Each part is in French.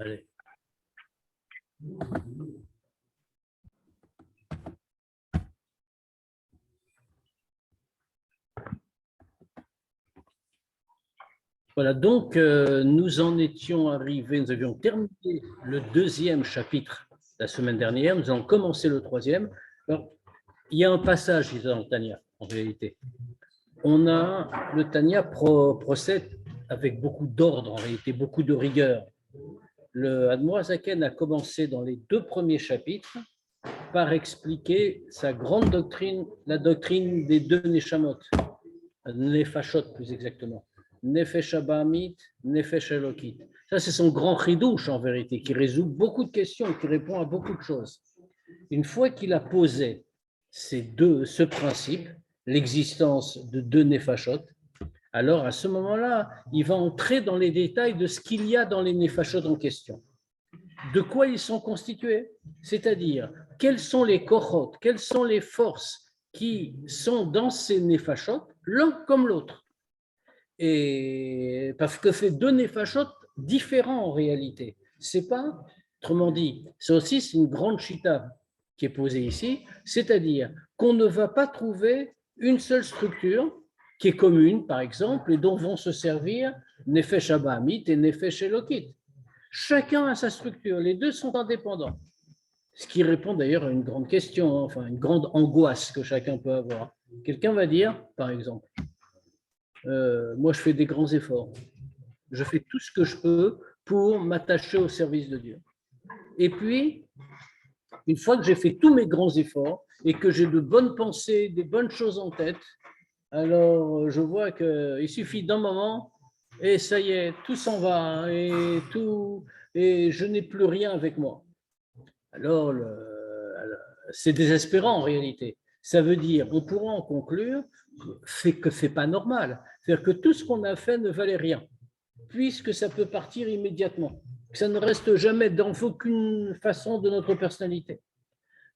Allez. Voilà, donc nous en étions arrivés, nous avions terminé le deuxième chapitre la semaine dernière, nous avons commencé le troisième. Alors, il y a un passage dans le Tanya, en réalité. Le Tanya procède avec beaucoup d'ordre, en réalité, beaucoup de rigueur. Le Admor Hazaken a commencé dans les 2 premiers chapitres par expliquer sa grande doctrine, la doctrine des 2 Neshamot, Nefashot plus exactement. Nefesh Abahamit, Nefesh Elokit. Ça, c'est son grand chidouche en vérité, qui résout beaucoup de questions, qui répond à beaucoup de choses. Une fois qu'il a posé ce principe, l'existence de 2 Nefashot, alors à ce moment-là, il va entrer dans les détails de ce qu'il y a dans les Nefashot en question. De quoi ils sont constitués, c'est-à-dire quels sont les kochot, quelles sont les forces qui sont dans ces Nefashot, l'un comme l'autre. Et parce que c'est 2 Nefashot différents en réalité. C'est pas, autrement dit, c'est une grande chita qui est posée ici, c'est-à-dire qu'on ne va pas trouver une seule structure qui est commune, par exemple, et dont vont se servir Nefesh Abahamit et Nefesh Elokit. Chacun a sa structure, les 2 sont indépendants. Ce qui répond d'ailleurs à une grande question, enfin une grande angoisse que chacun peut avoir. Quelqu'un va dire, par exemple, moi je fais des grands efforts, je fais tout ce que je peux pour m'attacher au service de Dieu. Et puis, une fois que j'ai fait tous mes grands efforts et que j'ai de bonnes pensées, des bonnes choses en tête, alors je vois qu'il suffit d'un moment et ça y est, tout s'en va et je n'ai plus rien avec moi. Alors, c'est désespérant en réalité. Ça veut dire, on pourra en conclure, que ce n'est pas normal. C'est-à-dire que tout ce qu'on a fait ne valait rien, puisque ça peut partir immédiatement. Ça ne reste jamais dans aucune façon de notre personnalité.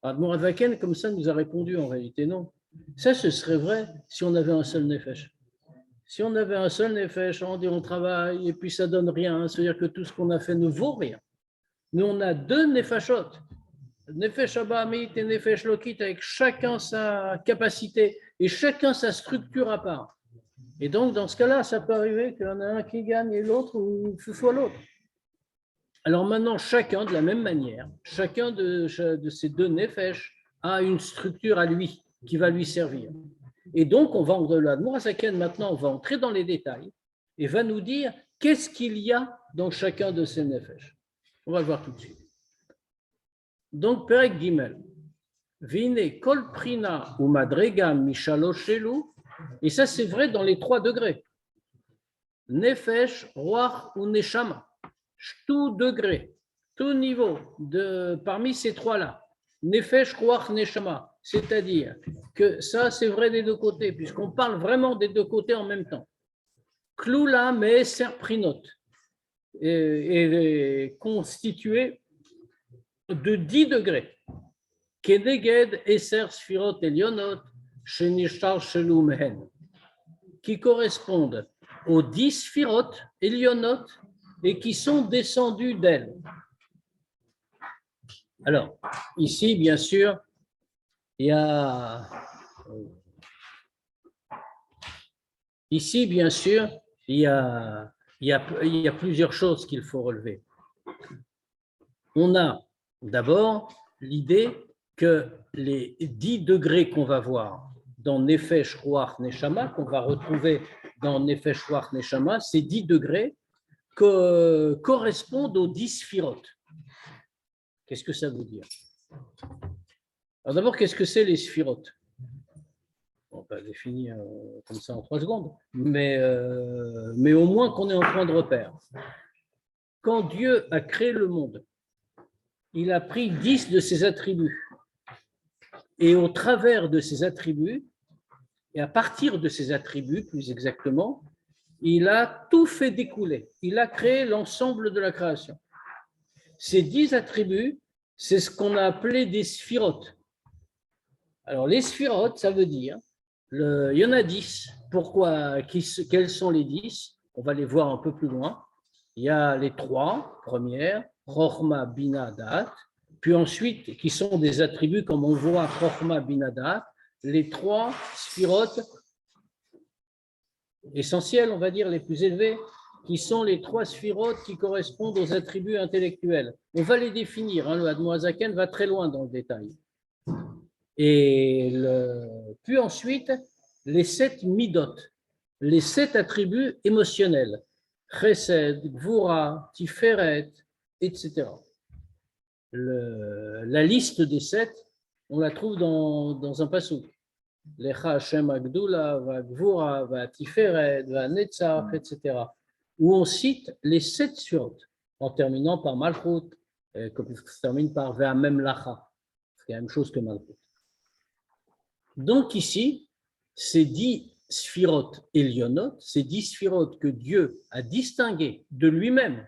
Admor Hazaken, comme ça, nous a répondu en réalité non. Ça, ce serait vrai si on avait un seul nefesh. Si on avait un seul nefesh, on dit on travaille et puis ça donne rien, c'est-à-dire que tout ce qu'on a fait ne vaut rien. Nous, on a 2 nefashot, Nefesh Abahamit et Nefesh Elokit, avec chacun sa capacité et chacun sa structure à part. Et donc, dans ce cas-là, ça peut arriver qu'il y en a un qui gagne et l'autre, ou ce soit l'autre. Alors maintenant, chacun, de la même manière, chacun de ces 2 nefesh a une structure à lui, qui va lui servir. Et donc, le Admor Hazaken, maintenant, on va entrer dans les détails et va nous dire qu'est-ce qu'il y a dans chacun de ces nefesh. On va le voir tout de suite. Donc, Perek Gimel, Vine kol prina ou madrega mishalosh shelu, et ça c'est vrai dans les 3 degrés. Nefesh, Ruach ou Neshama, tout degré, tout niveau parmi ces 3-là. Nefesh, Ruach, Neshama, c'est-à-dire que ça c'est vrai des 2 côtés, puisqu'on parle vraiment des 2 côtés en même temps. Kloula me'eser prinot est constitué de 10 degrés. Keneged eser sfirot elionot shenishtar shelu mehen, qui correspondent aux 10 sfirot elionot et qui sont descendus d'elles. Alors, ici, bien sûr, il y a plusieurs choses qu'il faut relever. On a d'abord l'idée que les 10 degrés qu'on va voir dans Nefesh, Ruach, Neshama, qu'on va retrouver dans Nefesh, Ruach, Neshama, ces 10 degrés correspondent aux 10 sphirotes. Qu'est-ce que ça veut dire? Alors d'abord, qu'est-ce que c'est les sphirotes? On va définir comme ça en 3 secondes, mais au moins qu'on ait un point de repère. Quand Dieu a créé le monde, il a pris 10 de ses attributs. Et au travers de ces attributs, et à partir de ces attributs, plus exactement, il a tout fait découler. Il a créé l'ensemble de la création. Ces 10 attributs, c'est ce qu'on a appelé des sphirotes. Alors, les sphirotes, ça veut dire, il y en a 10. Pourquoi? Quels sont les 10? On va les voir un peu plus loin. Il y a les 3 premières, Chochma, Bina, Da'at, puis ensuite, qui sont des attributs, comme on voit, Chochma, Bina, Da'at, les trois sphirotes essentiels, on va dire, les plus élevés, qui sont les trois sphirotes qui correspondent aux attributs intellectuels. On va les définir, le Admoazaken va très loin dans le détail. Puis ensuite, les 7 midot, les 7 attributs émotionnels, Chesed, Gvura, Tiferet, etc. La liste des 7, on la trouve dans un passouk. Lecha Hashem Agdula, va Gvura, va Tiferet, va Netzach, etc. Où on cite les 7 surot, en terminant par Malchut, comme ça se termine par Ve'amem Lacha. C'est la même chose que Malchut. Donc ici, ces 10 sphirotes Elionot, ces 10 sphirotes que Dieu a distinguées de lui-même,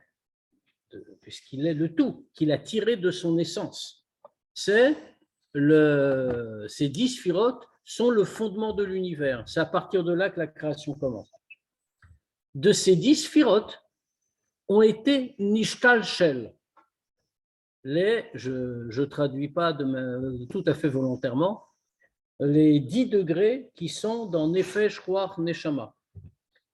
puisqu'il est le tout, qu'il a tiré de son essence, ces 10 sphirotes sont le fondement de l'univers. C'est à partir de là que la création commence. De ces 10 sphirotes ont été Nishtal Shel. Je ne traduis pas tout à fait volontairement, les 10 degrés qui sont dans Nefesh, Ruach, Neshama.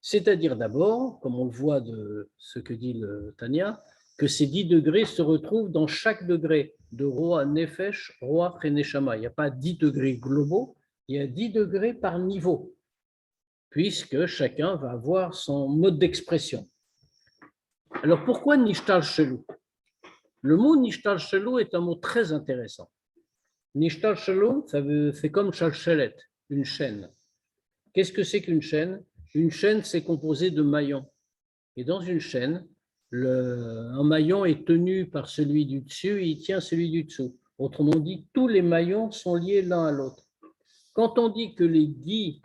C'est-à-dire d'abord, comme on le voit de ce que dit le Tanya, que ces 10 degrés se retrouvent dans chaque degré de Ruach, Nefesh, Ruach et Neshama. Il n'y a pas 10 degrés globaux, il y a 10 degrés par niveau, puisque chacun va avoir son mode d'expression. Alors pourquoi Nishtal Shelou? Le mot Nishtal Shelou est un mot très intéressant. Nishtal Shalom, c'est comme Shalchelet, une chaîne. Qu'est-ce que c'est qu'une chaîne? Une chaîne, c'est composé de maillons. Et dans une chaîne, un maillon est tenu par celui du dessus et il tient celui du dessous. Autrement dit, tous les maillons sont liés l'un à l'autre. Quand on dit que les 10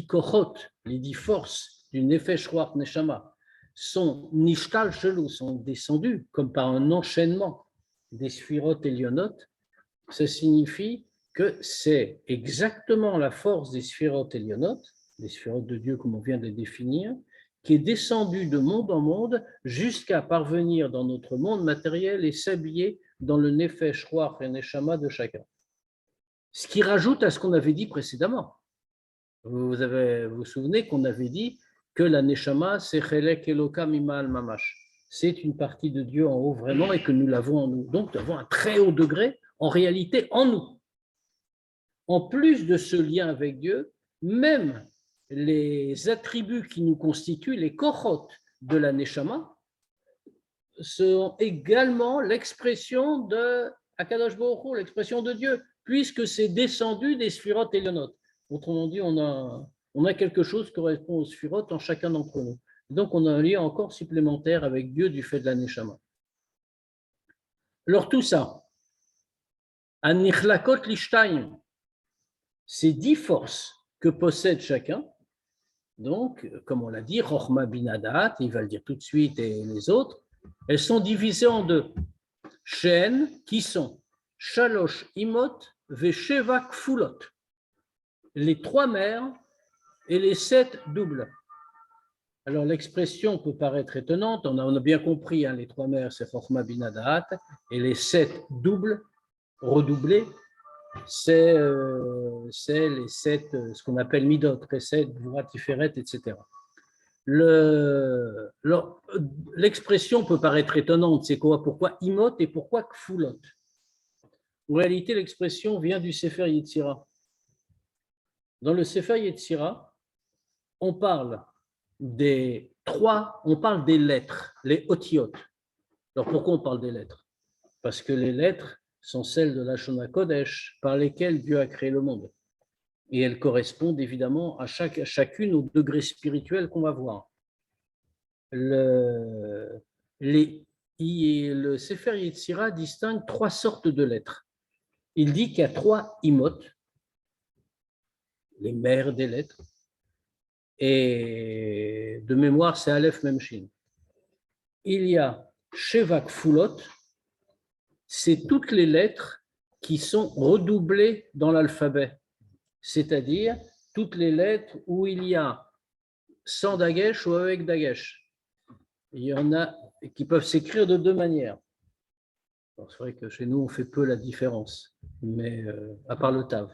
kohot, les 10 forces du Nefesh Ruach Neshama sont Nishtal Shalom, sont descendus comme par un enchaînement des sphirotes Elionot, ça signifie que c'est exactement la force des sphirotes Elionot, des sphirotes de Dieu comme on vient de les définir, qui est descendue de monde en monde jusqu'à parvenir dans notre monde matériel et s'habiller dans le Nefesh, Ruach et Neshama de chacun. Ce qui rajoute à ce qu'on avait dit précédemment. Vous vous souvenez qu'on avait dit que la Neshama, c'est Chelek Elokam Imal Mamash. C'est une partie de Dieu en haut vraiment et que nous l'avons en nous. Donc, nous avons un très haut degré, en réalité, en nous. En plus de ce lien avec Dieu, même les attributs qui nous constituent, les kochot de la Neshama, sont également l'expression de Akadosh Baruch Hu, l'expression de Dieu, puisque c'est descendu des sphirotes Elionot. Autrement dit, on a quelque chose qui correspond aux sphirotes en chacun d'entre nous. Donc, on a un lien encore supplémentaire avec Dieu du fait de la Neshama. Alors, tout ça, Anichlakot Lishtaim, ces 10 forces que possède chacun, donc, comme on l'a dit, Chochma Bina Da'at, il va le dire tout de suite, et les autres, elles sont divisées en 2. Chaînes qui sont Shalosh Imot Vesheva Kfulot, les 3 mères et les 7 doubles. Alors, l'expression peut paraître étonnante, on a bien compris, les 3 mères, c'est Chochma Bina Da'at, et les 7 doubles, redoublés, c'est les 7, ce qu'on appelle Midot, Chesed, Gvura, Tiferet, etc. L'expression peut paraître étonnante, c'est quoi? Pourquoi Imot et pourquoi Kfulot? En réalité, l'expression vient du Sefer Yetzira. Dans le Sefer Yetzira, on parle des lettres, les otiot. Alors pourquoi on parle des lettres? Parce que les lettres sont celles de la Shona Kodesh par lesquelles Dieu a créé le monde. Et elles correspondent évidemment à chacune au degré spirituel qu'on va voir. Le Sefer Yetzira distingue 3 sortes de lettres. Il dit qu'il y a 3 imot, les mères des lettres, et de mémoire, c'est Aleph Memshin. Il y a Sheva Kfulot, c'est toutes les lettres qui sont redoublées dans l'alphabet, c'est-à-dire toutes les lettres où il y a sans dagesh ou avec dagesh. Il y en a qui peuvent s'écrire de deux manières. C'est vrai que chez nous, on fait peu la différence, mais à part le TAV.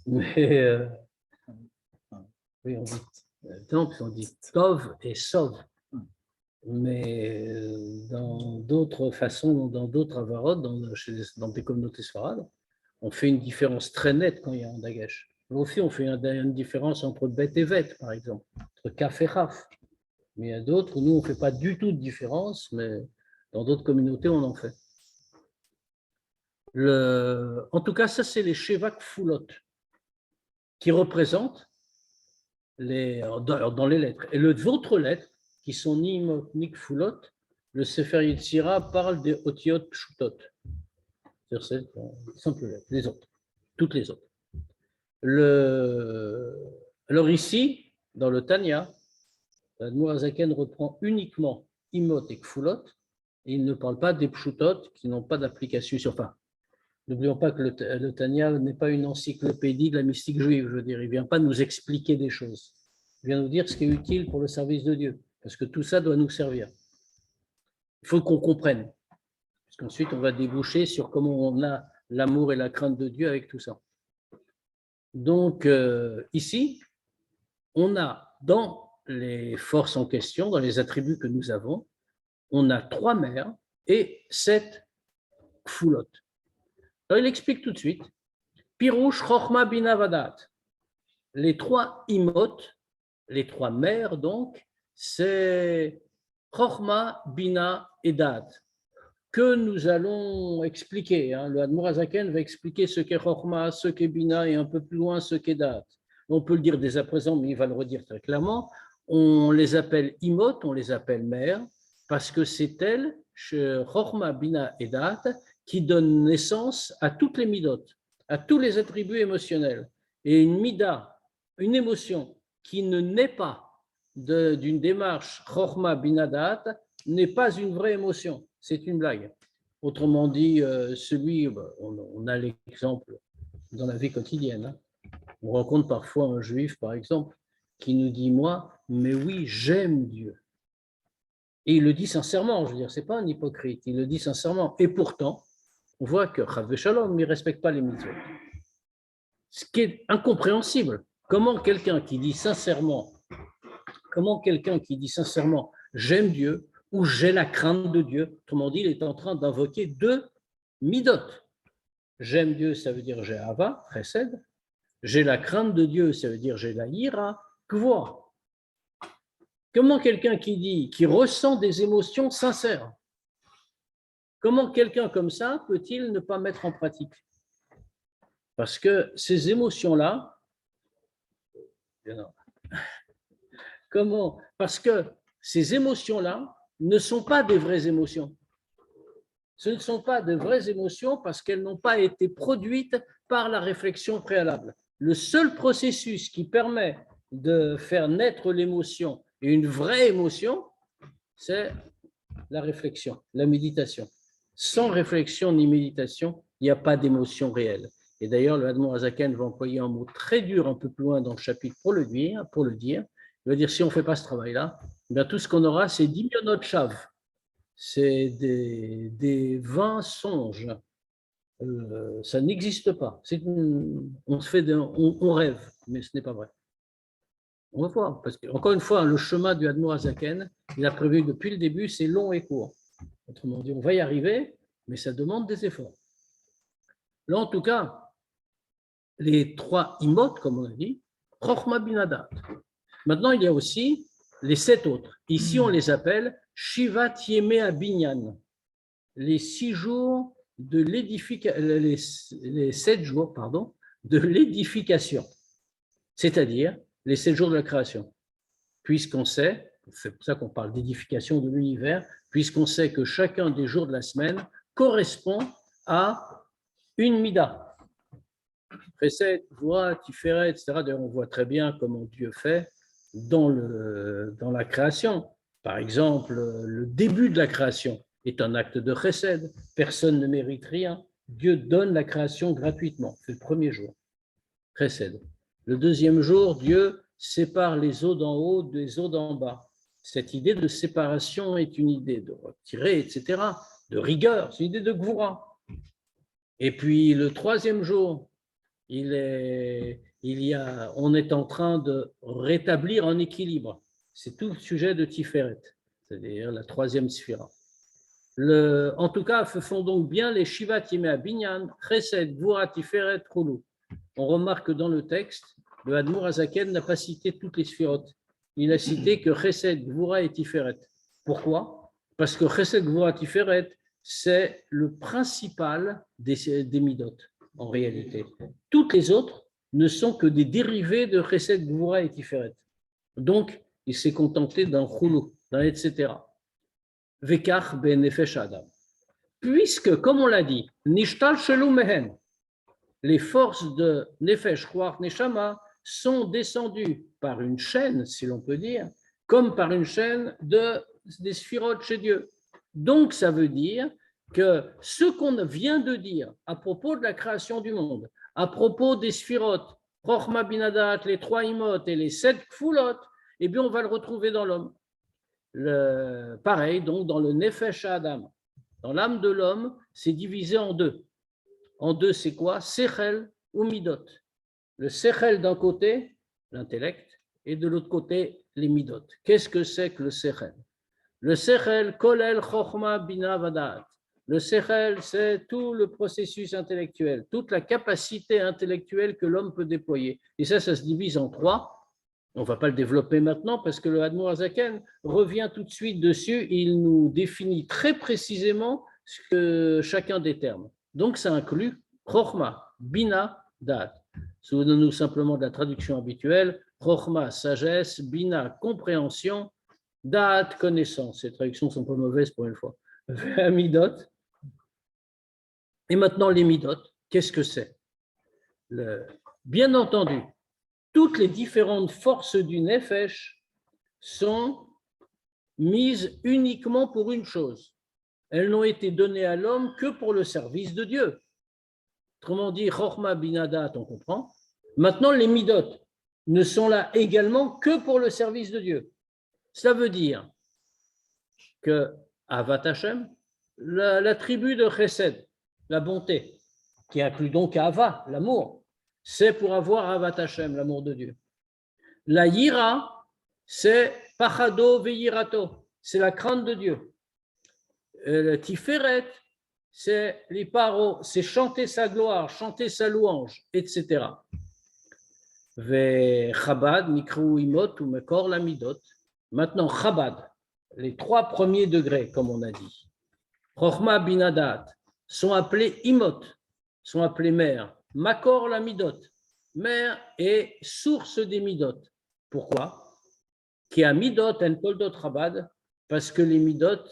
Mais oui, on dit, non, on dit Tov et Sov. Mais dans d'autres façons, dans d'autres avarot, dans des communautés sfarades, on fait une différence très nette quand il y a un dagash. Aussi, on fait une différence entre bet et vet, par exemple, entre kaf et chaf. Mais il y a d'autres où nous, on ne fait pas du tout de différence, mais dans d'autres communautés, on en fait. En tout cas, ça, c'est les Shevak Foulot, qui représentent dans les lettres. Et les autres lettres, qui sont ni imot ni kfulot, le Sefer Yetzira parle des otiot pshutot. C'est-à-dire simples lettres, les autres, toutes les autres. Alors ici, dans le Tanya, l'Admour Azaken reprend uniquement imot et kfulot, et il ne parle pas des pshutot qui n'ont pas d'application sur. Enfin, n'oublions pas que le Tanya n'est pas une encyclopédie de la mystique juive, je veux dire, il ne vient pas nous expliquer des choses. Il vient nous dire ce qui est utile pour le service de Dieu, parce que tout ça doit nous servir. Il faut qu'on comprenne, parce qu'ensuite on va déboucher sur comment on a l'amour et la crainte de Dieu avec tout ça. Donc ici, on a dans les forces en question, dans les attributs que nous avons, on a 3 mers et 7 kfulot. Alors il explique tout de suite, Pirouche, Chochma, Bina, Vadat. Les 3 imot, les 3 mers donc, c'est Chochma, Bina et Dat, que nous allons expliquer. Le Admour Azaken va expliquer ce qu'est Chochma, ce qu'est Bina et un peu plus loin ce qu'est Dat. On peut le dire dès à présent, mais il va le redire très clairement. On les appelle imot, on les appelle mers, parce que c'est elles, Chochma, Bina et Dat, qui donnent naissance à toutes les midot, à tous les attributs émotionnels. Et une mida, une émotion qui ne naît pas d'une démarche Chochma Bina Dat n'est pas une vraie émotion, c'est une blague. Autrement dit, on a l'exemple dans la vie quotidienne. On rencontre parfois un juif, par exemple, qui nous dit, moi, mais oui, j'aime Dieu. Et il le dit sincèrement, je veux dire, ce n'est pas un hypocrite, il le dit sincèrement. Et pourtant, on voit que Chav Shalom ne respecte pas les mitzvot. Ce qui est incompréhensible. Comment quelqu'un qui dit sincèrement, j'aime Dieu ou j'ai la crainte de Dieu, autrement dit, il est en train d'invoquer 2 midot. J'aime Dieu, ça veut dire j'ai Ava, Chesed. J'ai la crainte de Dieu, ça veut dire j'ai la Ira, Kvoa. Comment quelqu'un qui ressent des émotions sincères, comment quelqu'un comme ça peut-il ne pas mettre en pratique? Parce que ces émotions-là, parce que ces émotions-là ne sont pas des vraies émotions. Ce ne sont pas de vraies émotions parce qu'elles n'ont pas été produites par la réflexion préalable. Le seul processus qui permet de faire naître l'émotion et une vraie émotion, c'est la réflexion, la méditation. Sans réflexion ni méditation, il n'y a pas d'émotion réelle. Et d'ailleurs, le Admour Azaken va employer un mot très dur un peu plus loin dans le chapitre pour le dire. Il va dire, si on ne fait pas ce travail-là, bien, tout ce qu'on aura, c'est 10 millionot chav. C'est des vains songes. Ça n'existe pas. On rêve, mais ce n'est pas vrai. On va voir, parce que, encore une fois, le chemin du Admour Azaken, il a prévu depuis le début, c'est long et court. Autrement dit, on va y arriver, mais ça demande des efforts. Là, en tout cas, les 3 imot, comme on a dit, Chochma Binadat. Maintenant, il y a aussi les 7 autres. Ici, on les appelle Shivat Yemei Abinyan, les 6 jours de l'édification, les 7 jours, pardon, de l'édification, c'est-à-dire les 7 jours de la création. Puisqu'on sait, c'est pour ça qu'on parle d'édification de l'univers, puisqu'on sait que chacun des jours de la semaine correspond à une mida. Chesed, Gvura, Tiferet, etc. D'ailleurs, on voit très bien comment Dieu fait dans la création. Par exemple, le début de la création est un acte de chesed. Personne ne mérite rien. Dieu donne la création gratuitement. C'est le premier jour. Chesed. Le deuxième jour, Dieu sépare les eaux d'en haut des eaux d'en bas. Cette idée de séparation est une idée de retirer, etc., de rigueur, c'est une idée de Gvoura. Et puis le troisième jour, on est en train de rétablir un équilibre. C'est tout le sujet de Tiferet, c'est-à-dire la troisième sphira. En tout cas, font donc bien les Shivat Yemei Binyan, Chesed, Gvura, Tiferet, Chulu. On remarque que dans le texte, le Admour Azaken n'a pas cité toutes les sphirotes. Il a cité que Chesed, Gvura et Tiferet. Pourquoi? Parce que Chesed, Gvura, Tiferet, c'est le principal des midot, en réalité. Toutes les autres ne sont que des dérivés de Chesed, Gvura et Tiferet. Donc, il s'est contenté d'un Chulu, d'un etc. Vekach ben nefesh adam. Puisque, comme on l'a dit, Nishtal shelu mehen, les forces de Nefesh, Ruach, Neshama sont descendues par une chaîne, si l'on peut dire, comme par une chaîne des sphirotes chez Dieu. Donc, ça veut dire que ce qu'on vient de dire à propos de la création du monde, à propos des sphirotes, Chochma Binadat, les 3 imot et les 7 kfulot, eh bien, on va le retrouver dans l'homme. Pareil, donc, dans le Nefesh Adam. Dans l'âme de l'homme, c'est divisé en deux. En deux, c'est quoi? Sechel ou midot. Le sechel d'un côté, l'intellect, et de l'autre côté, les midot. Qu'est-ce que c'est que le sechel? Le sechel, kolel chochma bina vadat. Le sechel, c'est tout le processus intellectuel, toute la capacité intellectuelle que l'homme peut déployer. Et ça se divise en 3. On ne va pas le développer maintenant parce que le Admour Azaken revient tout de suite dessus. Il nous définit très précisément chacun des termes. Donc, ça inclut Chochma, Bina, Da'at. Souvenons-nous simplement de la traduction habituelle. Chochma, sagesse, Bina, compréhension, Da'at, connaissance. Ces traductions sont pas mauvaises pour une fois. Midot. Et maintenant, les Midot, qu'est-ce que c'est? Bien entendu, toutes les différentes forces du Nefesh sont mises uniquement pour une chose. Elles n'ont été données à l'homme que pour le service de Dieu. Autrement dit, Chochma Binadat, on comprend. Maintenant, les Midot ne sont là également que pour le service de Dieu. Cela veut dire que Avat Hashem, la tribu de Chesed, la bonté, qui inclut donc Ava, l'amour, c'est pour avoir Avat Hashem, l'amour de Dieu. La Yira, c'est Pachado Veyirato, c'est la crainte de Dieu. Le Tiferet, c'est les paros, c'est chanter sa gloire, chanter sa louange, etc. Ve Chabad, Mikrou Imot ou Mekor Lamidot. Maintenant, Chabad, les 3 premiers degrés, comme on a dit, Chochma Binadat, sont appelés Imot, sont appelés mères. Makor Lamidot, mère et source des Midot. Pourquoi? Qui a Midot en Toldot Chabad, parce que les Midot,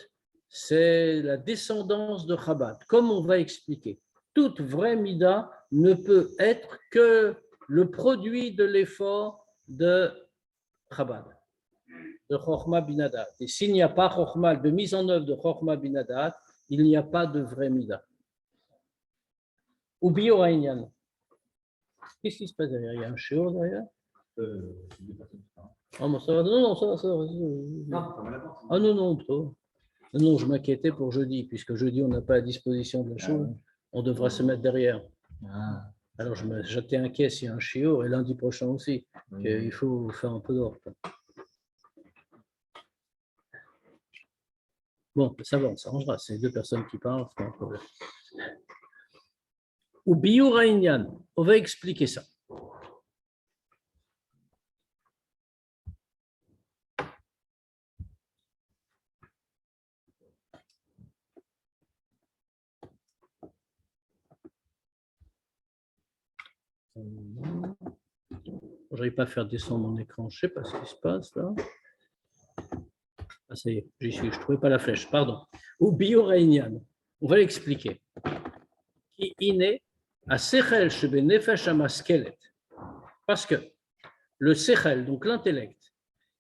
c'est la descendance de Chabad, comme on va expliquer. Toute vraie Mida ne peut être que le produit de l'effort de Chabad, de Chochma Binadat. Et s'il n'y a pas Chochma, de mise en œuvre de Chochma Binadat, il n'y a pas de vraie Mida. Ou Bioraïnian. Qu'est-ce qui se passe derrière? Il y a un shiur derrière? Ah, bon, ça va. Non, ça va. Ah non, trop. Non, je m'inquiétais pour jeudi, puisque jeudi, on n'a pas à disposition de la chose. On devra se mettre derrière. Alors, j'étais inquiet s'il y a un shiur, et lundi prochain aussi. Il faut faire un peu d'ordre. Bon, ça va, on s'arrangera. C'est 2 personnes qui parlent, c'est pas un problème. Ou Bioraïnian, on va expliquer ça. Je n'arrive pas à faire descendre mon écran, je ne sais pas ce qui se passe là. Ah, ça y est, j'y suis, je ne trouvais pas la flèche, pardon. Ou Bioraïnian, on va l'expliquer. Qui est à Sechel Shebe Nefesh Hamaskelet. Parce que le Sechel, donc l'intellect,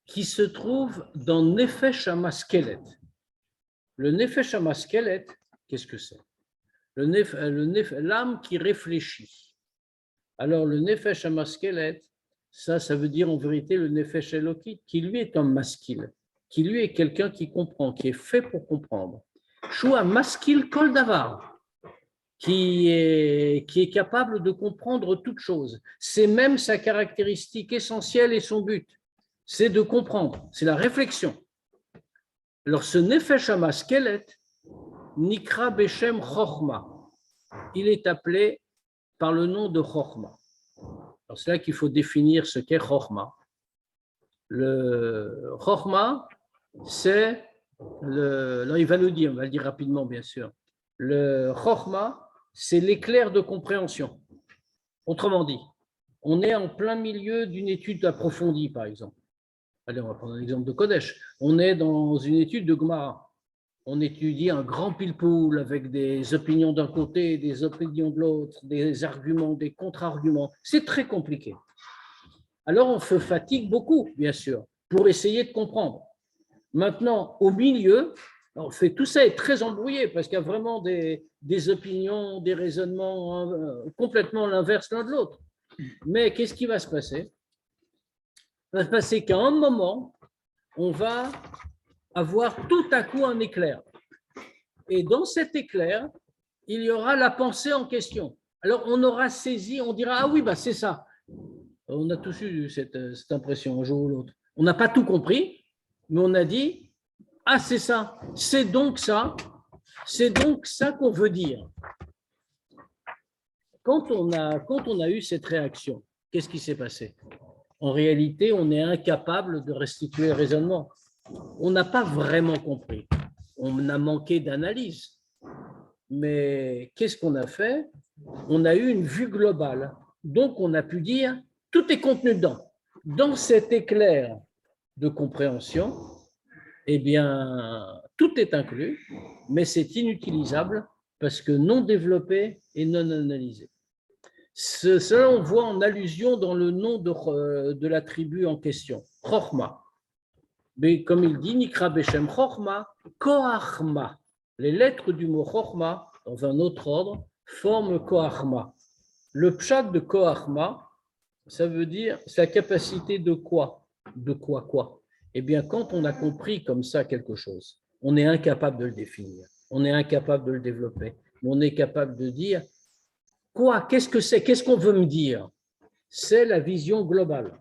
qui se trouve dans Nefesh Hamaskelet. Le Nefesh Hamaskelet, qu'est-ce que c'est? L'âme qui réfléchit. Alors le Nefesh Hamaskelet, ça veut dire en vérité le Nefesh Elokit, qui lui est un masquil. qui lui est quelqu'un qui comprend, qui est fait pour comprendre. Shua maskil kol davar, qui est capable de comprendre toute chose. C'est même sa caractéristique essentielle et son but, c'est de comprendre, c'est la réflexion. Alors ce nefesh hamaskelet, nikra beshem chochma, il est appelé par le nom de chochma. Alors c'est là qu'il faut définir ce qu'est chochma. Le chochma, c'est là, il va nous dire, on va le dire rapidement bien sûr. Le chochma, c'est l'éclair de compréhension. Autrement dit, on est en plein milieu d'une étude approfondie, par exemple. Allez, on va prendre un exemple de Kodesh. On est dans une étude de Gemara. On étudie un grand pile-poule avec des opinions d'un côté, des opinions de l'autre, des arguments, des contre-arguments. C'est très compliqué. Alors, on se fatigue beaucoup, bien sûr, pour essayer de comprendre. Maintenant, au milieu, on fait, tout ça est très embrouillé parce qu'il y a vraiment des opinions, des raisonnements complètement l'inverse l'un de l'autre. Mais qu'est-ce qui va se passer? Il va se passer qu'à un moment, on va avoir tout à coup un éclair. Et dans cet éclair, il y aura la pensée en question. Alors, on aura saisi, on dira, ah oui, bah, c'est ça. On a tous eu cette impression un jour ou l'autre. On n'a pas tout compris, mais on a dit, ah, c'est ça, c'est donc ça qu'on veut dire. Quand on a eu cette réaction, qu'est-ce qui s'est passé? En réalité, on est incapable de restituer le raisonnement. On n'a pas vraiment compris. On a manqué d'analyse. Mais qu'est-ce qu'on a fait? On a eu une vue globale. Donc, on a pu dire, tout est contenu dedans. Dans cet éclair de compréhension, eh bien, tout est inclus, mais c'est inutilisable parce que non développé et non analysé. Cela, on voit en allusion dans le nom de la tribu en question, Chochma. Mais comme il dit, Nikra Beshem Chochma, Koachma. Les lettres du mot Chochma, dans un autre ordre, forment Koachma. Le pshat de Koachma, ça veut dire sa capacité de quoi? De quoi? Eh bien, quand on a compris comme ça quelque chose, on est incapable de le définir, on est incapable de le développer, on est capable de dire quoi? Qu'est-ce que c'est? Qu'est-ce qu'on veut me dire? C'est la vision globale.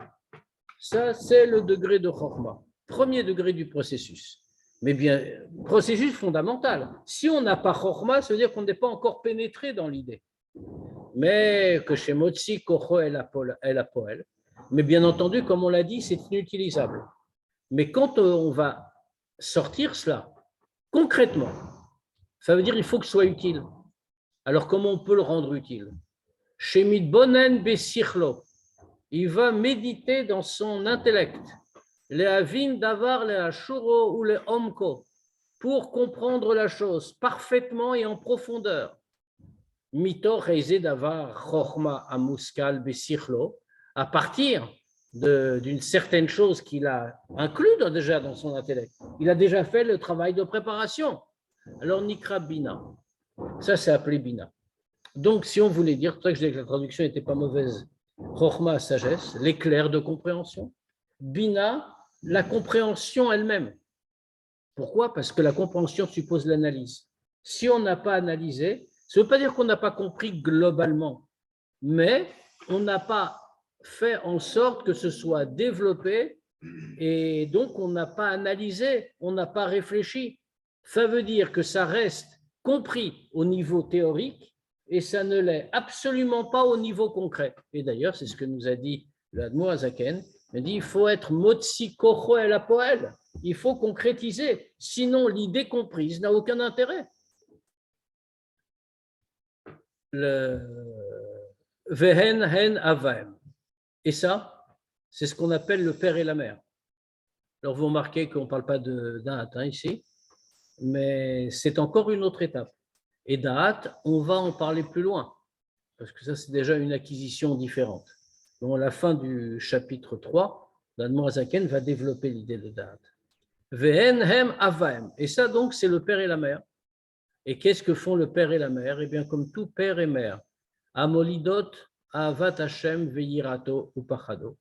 Ça, c'est le degré de Chochma, premier degré du processus. Mais bien, processus fondamental. Si on n'a pas Chochma, ça veut dire qu'on n'est pas encore pénétré dans l'idée. Mais que chez Motsi, Kocho el Apoel. Mais bien entendu, comme on l'a dit, c'est inutilisable. Mais quand on va sortir cela, concrètement, ça veut dire qu'il faut que ce soit utile. Alors, comment on peut le rendre utile? Chez Mitbonen Besichlo, il va méditer dans son intellect, les Avin Davar, les Ashuro ou les Omko, pour comprendre la chose parfaitement et en profondeur. Mito Reise Davar Chochma Amuskal Besichlo, à partir d'une certaine chose qu'il a inclus déjà dans son intellect. Il a déjà fait le travail de préparation. Alors, Nikra Bina, ça c'est appelé Bina. Donc, si on voulait dire, c'est pour ça que je disais que la traduction n'était pas mauvaise, Chochma, sagesse, l'éclair de compréhension, Bina, la compréhension elle-même. Pourquoi? Parce que la compréhension suppose l'analyse. Si on n'a pas analysé, ça ne veut pas dire qu'on n'a pas compris globalement, mais on n'a pas fait en sorte que ce soit développé et donc on n'a pas analysé, on n'a pas réfléchi. Ça veut dire que ça reste compris au niveau théorique et ça ne l'est absolument pas au niveau concret. Et d'ailleurs, c'est ce que nous a dit l'Admo Azaken, il dit il faut être motsi kocho el apoel, il faut concrétiser, sinon l'idée comprise n'a aucun intérêt. Le vehen hen avaim. Et ça, c'est ce qu'on appelle le père et la mère. Alors vous remarquez qu'on ne parle pas de da'at ici, mais c'est encore une autre étape. Et da'at, on va en parler plus loin, parce que ça c'est déjà une acquisition différente. Donc à la fin du chapitre 3, l'Admo Azaken va développer l'idée de da'at. Vehen hem avaim. Et ça donc c'est le père et la mère. Et qu'est-ce que font le père et la mère? Eh bien, comme tout père et mère, Amolidot, Avat Hashem, Veirato ou Pachado.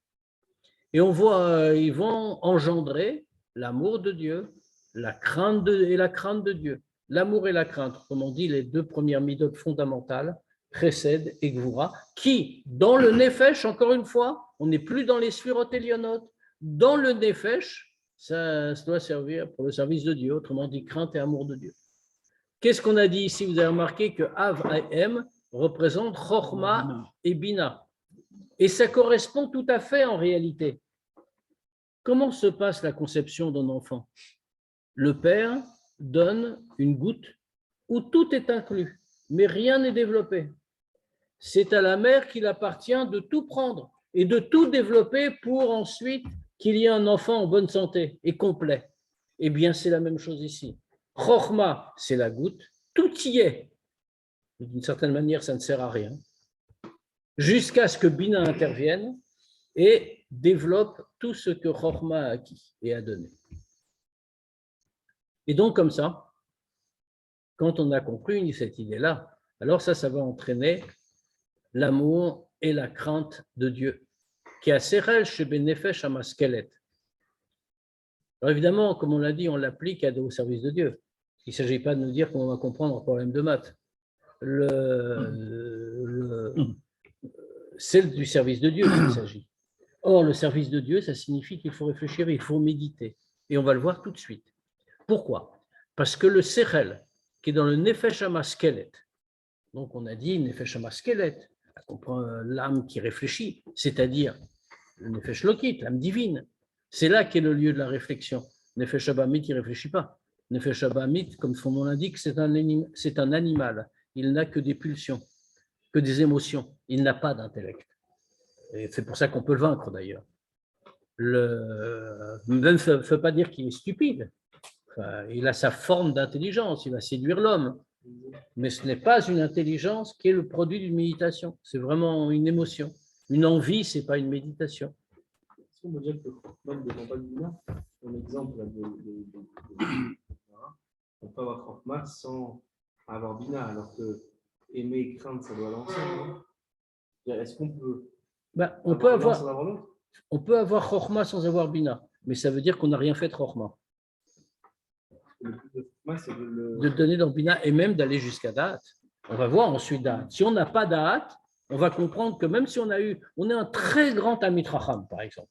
Et on voit, ils vont engendrer l'amour de Dieu, la crainte et la crainte de Dieu. L'amour et la crainte, comme on dit, les deux premières midotes fondamentales, Chesed et Gvura, qui, dans le Nefesh, encore une fois, on n'est plus dans les Sphirot Elionot, dans le Nefesh, ça doit servir pour le service de Dieu, autrement dit, crainte et amour de Dieu. Qu'est-ce qu'on a dit ici? Vous avez remarqué que Av et M représentent Chochma et Bina. Et ça correspond tout à fait en réalité. Comment se passe la conception d'un enfant? Le père donne une goutte où tout est inclus, mais rien n'est développé. C'est à la mère qu'il appartient de tout prendre et de tout développer pour ensuite qu'il y ait un enfant en bonne santé et complet. Eh bien, c'est la même chose ici. Chochma, c'est la goutte, tout y est. D'une certaine manière, ça ne sert à rien. Jusqu'à ce que Bina intervienne et développe tout ce que Chochma a acquis et a donné. Et donc, comme ça, quand on a compris cette idée-là, alors ça va entraîner l'amour et la crainte de Dieu, qui a Serel chez Benefesh Amaskelet. Alors évidemment, comme on l'a dit, on l'applique au service de Dieu. Il ne s'agit pas de nous dire qu'on va comprendre un problème de maths. C'est du service de Dieu qu'il s'agit. Or, le service de Dieu, ça signifie qu'il faut réfléchir, il faut méditer. Et on va le voir tout de suite. Pourquoi? Parce que le Sechel, qui est dans le Nefesh Amaskelet, donc on a dit Nefesh Amaskelet, on comprend l'âme qui réfléchit, c'est-à-dire le Nefesh Lokit, l'âme divine. C'est là qu'est le lieu de la réflexion. Nefesh Abamit, il ne réfléchit pas. Nefesh Abamit, comme son nom l'indique, c'est un animal. Il n'a que des pulsions, que des émotions. Il n'a pas d'intellect. Et c'est pour ça qu'on peut le vaincre d'ailleurs. Même ça ne veut pas dire qu'il est stupide. Enfin, il a sa forme d'intelligence, il va séduire l'homme. Mais ce n'est pas une intelligence qui est le produit d'une méditation. C'est vraiment une émotion. Une envie, ce n'est pas une méditation. Est-ce qu'on peut dire que même de Campagna, un exemple on peut avoir Chokmah sans avoir Bina, alors que aimer et craindre, ça doit l'ensemble. Est-ce qu'on peut on peut avoir Chokmah sans avoir Bina, mais ça veut dire qu'on n'a rien fait de Chokmah. De donner dans Bina et même d'aller jusqu'à Da'at. On va voir ensuite Da'at. Si on n'a pas Da'at, on va comprendre que même si on est un très grand Amit Racham, par exemple,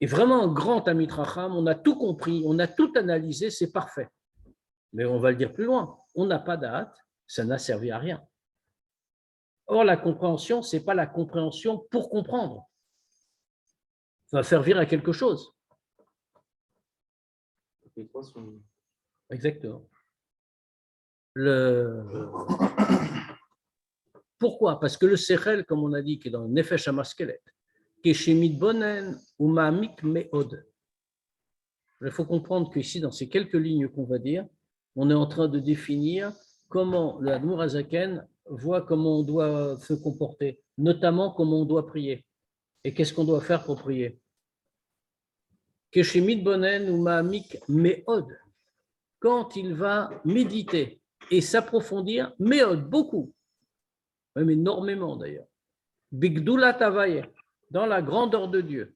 et vraiment un grand Amit Racham, on a tout compris, on a tout analysé, c'est parfait. Mais on va le dire plus loin, on n'a pas Da'at, ça n'a servi à rien. Or, la compréhension, ce n'est pas la compréhension pour comprendre. Ça va servir à quelque chose. Exactement. Pourquoi? Parce que le Sechel, comme on a dit, qui est dans le Nefesh Amaskelet, qui est chez Midbonen ou Ma'amik Me'od. Il faut comprendre qu'ici, dans ces quelques lignes qu'on va dire, on est en train de définir comment le Admour Hazaken voit comment on doit se comporter, notamment comment on doit prier. Et qu'est-ce qu'on doit faire pour prier? Keshemit Bonen ou Ma'amik Me'od. Quand il va méditer et s'approfondir, Me'od, beaucoup, même énormément d'ailleurs, Bigdula Tavaye, dans la grandeur de Dieu,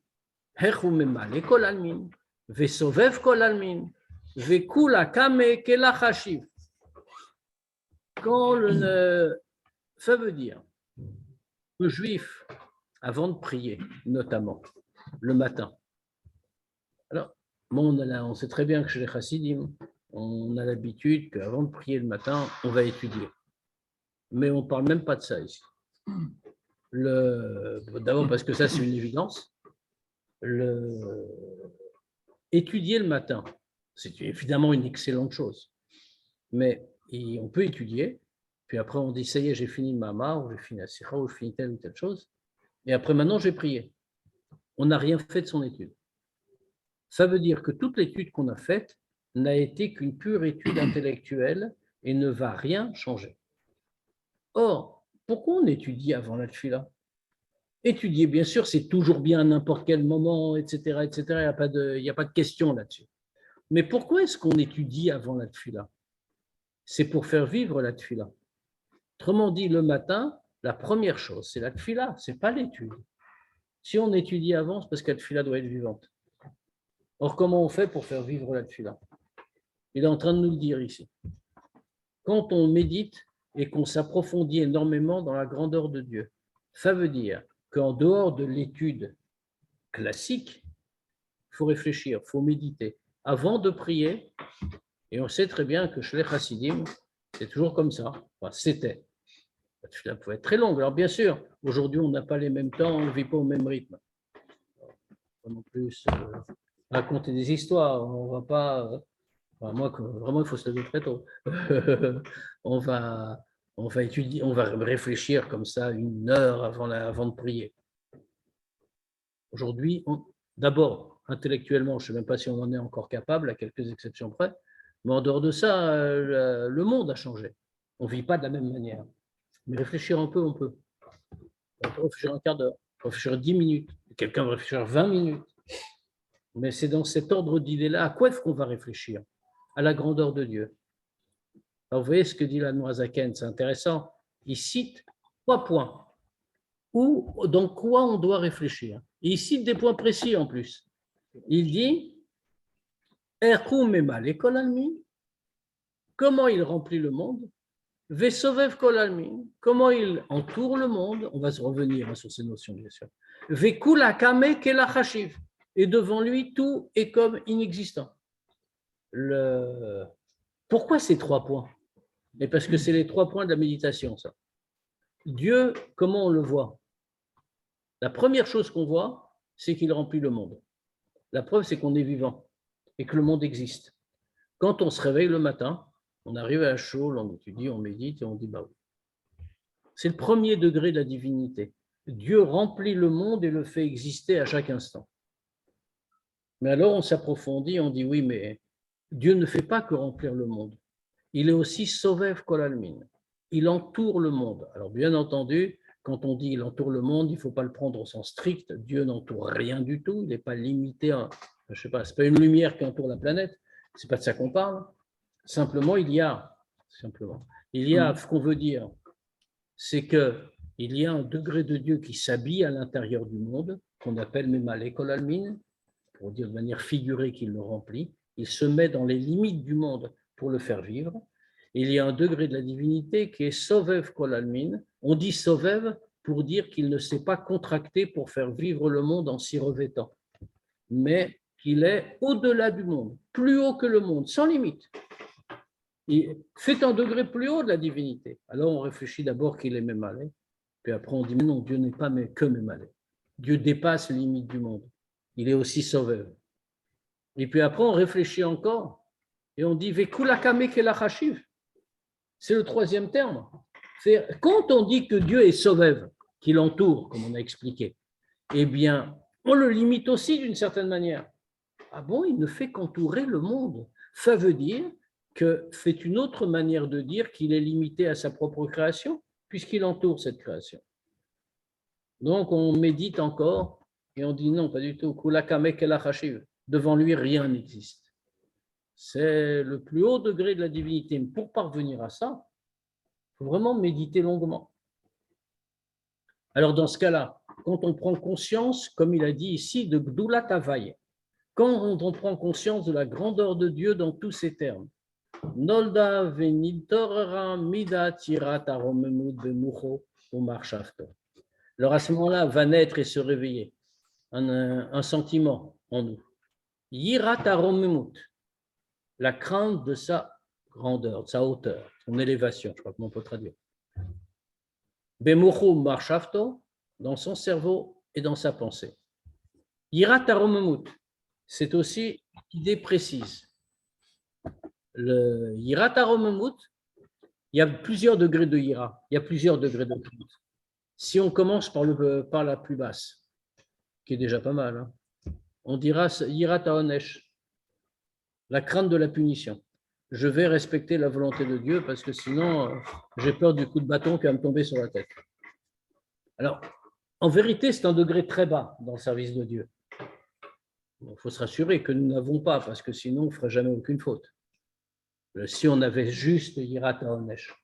Hechumemale Kol Almin, Vesovev Kol Almin, Vekula Kame Kelachashiv. Quand ça veut dire, le juif, avant de prier, notamment le matin. Alors, on sait très bien que chez les chassidim, on a l'habitude qu'avant de prier le matin, on va étudier. Mais on ne parle même pas de ça ici. D'abord parce que ça, c'est une évidence. Étudier le matin, c'est évidemment une excellente chose. Mais on peut étudier, puis après on dit, ça y est, j'ai fini ma marre, ou j'ai fini la sikha, ou j'ai fini telle ou telle chose, et après maintenant j'ai prié. On n'a rien fait de son étude. Ça veut dire que toute l'étude qu'on a faite n'a été qu'une pure étude intellectuelle et ne va rien changer. Or, pourquoi on étudie avant la tfila? Étudier, bien sûr, c'est toujours bien à n'importe quel moment, etc., etc. Il n'y a pas de question là-dessus. Mais pourquoi est-ce qu'on étudie avant la tfila? C'est pour faire vivre la tfila. Autrement dit, le matin, la première chose, c'est la tfila, ce n'est pas l'étude. Si on étudie avant, c'est parce que la tfila doit être vivante. Or, comment on fait pour faire vivre la tefila? Il est en train de nous le dire ici. Quand on médite et qu'on s'approfondit énormément dans la grandeur de Dieu, ça veut dire qu'en dehors de l'étude classique, il faut réfléchir, il faut méditer. Avant de prier, et on sait très bien que chez les Chassidim, c'est toujours comme ça. Enfin, c'était. La tefila pouvait être très longue. Alors, bien sûr, aujourd'hui, on n'a pas les mêmes temps, on ne vit pas au même rythme. Pas non plus raconter des histoires, on ne va pas. Enfin, moi, vraiment, il faut se lever très tôt. on va étudier, on va réfléchir comme ça 1 heure avant de prier. Aujourd'hui, d'abord, intellectuellement, je ne sais même pas si on en est encore capable, à quelques exceptions près, mais en dehors de ça, le monde a changé. On ne vit pas de la même manière. Mais réfléchir un peu, on peut. On peut réfléchir 1/4 d'heure, réfléchir 10 minutes, quelqu'un va réfléchir 20 minutes. Mais c'est dans cet ordre d'idées-là, à quoi est-ce qu'on va réfléchir? À la grandeur de Dieu. Alors, vous voyez ce que dit la Noazaken, c'est intéressant. Il cite 3 points. Dans quoi on doit réfléchir. Et il cite des points précis en plus. Il dit comment il remplit le monde, Vesovev kolalmin, comment il entoure le monde, on va se revenir sur ces notions bien sûr, Vekula kame kelachashiv, et devant lui tout est comme inexistant. Pourquoi ces 3 points? Mais parce que c'est les 3 points de la méditation, ça. Dieu, comment on le voit? La première chose qu'on voit, c'est qu'il remplit le monde. La preuve, c'est qu'on est vivant et que le monde existe. Quand on se réveille le matin, on arrive à la Shul, on étudie, on médite et on dit bah oui. C'est le premier degré de la divinité. Dieu remplit le monde et le fait exister à chaque instant. Mais alors on s'approfondit, on dit oui, mais Dieu ne fait pas que remplir le monde. Il est aussi Sovev Kolalmin. Il entoure le monde. Alors bien entendu, quand on dit il entoure le monde, il ne faut pas le prendre au sens strict. Dieu n'entoure rien du tout. Il n'est pas limité à, je sais pas, c'est pas une lumière qui entoure la planète. C'est pas de ça qu'on parle. Simplement, il y a, ce qu'on veut dire, c'est que il y a un degré de Dieu qui s'habille à l'intérieur du monde, qu'on appelle Memale Kolalmin, pour dire de manière figurée qu'il le remplit. Il se met dans les limites du monde pour le faire vivre. Il y a un degré de la divinité qui est Sovev Kolalmin. On dit Sovev pour dire qu'il ne s'est pas contracté pour faire vivre le monde en s'y revêtant, mais qu'il est au-delà du monde, plus haut que le monde, sans limite. C'est un degré plus haut de la divinité. Alors on réfléchit d'abord qu'il est Mémalé, puis après on dit mais non, Dieu n'est pas que Mémalé. Dieu dépasse les limites du monde. Il est aussi sauveur. Et puis après on réfléchit encore et on dit Vekulakame kelachashiv. C'est le 3e terme. Quand on dit que Dieu est sauveur, qu'il entoure, comme on a expliqué, eh bien, on le limite aussi d'une certaine manière. Ah bon, il ne fait qu'entourer le monde. Ça veut dire que c'est une autre manière de dire qu'il est limité à sa propre création, puisqu'il entoure cette création. Donc, on médite encore et on dit non, pas du tout. Devant lui, rien n'existe. C'est le plus haut degré de la divinité. Mais pour parvenir à ça, il faut vraiment méditer longuement. Alors, dans ce cas-là, quand on prend conscience, comme il a dit ici, de Gdoulat Havai, quand on prend conscience de la grandeur de Dieu dans tous ses termes, Nolda venitorera mida tirat aromemut bemucho umar shafto. Alors à ce moment-là, va naître et se réveiller un sentiment en nous. Yirat aromemut, la crainte de sa grandeur, de sa hauteur, son élévation, je crois que on peut traduire. Bemucho umar shafto, dans son cerveau et dans sa pensée. Yirat aromemut, c'est aussi une idée précise. Le Yirat Aromemut, il y a plusieurs degrés de Yira, il y a plusieurs degrés de crainte. Si on commence par la plus basse, qui est déjà pas mal, hein, on dira Yirat Haonesh, la crainte de la punition. Je vais respecter la volonté de Dieu parce que sinon, j'ai peur du coup de bâton qui va me tomber sur la tête. Alors, en vérité, c'est un degré très bas dans le service de Dieu. Il faut se rassurer que nous n'avons pas, parce que sinon, on ne ferait jamais aucune faute. Si on avait juste Yirat Haonesh.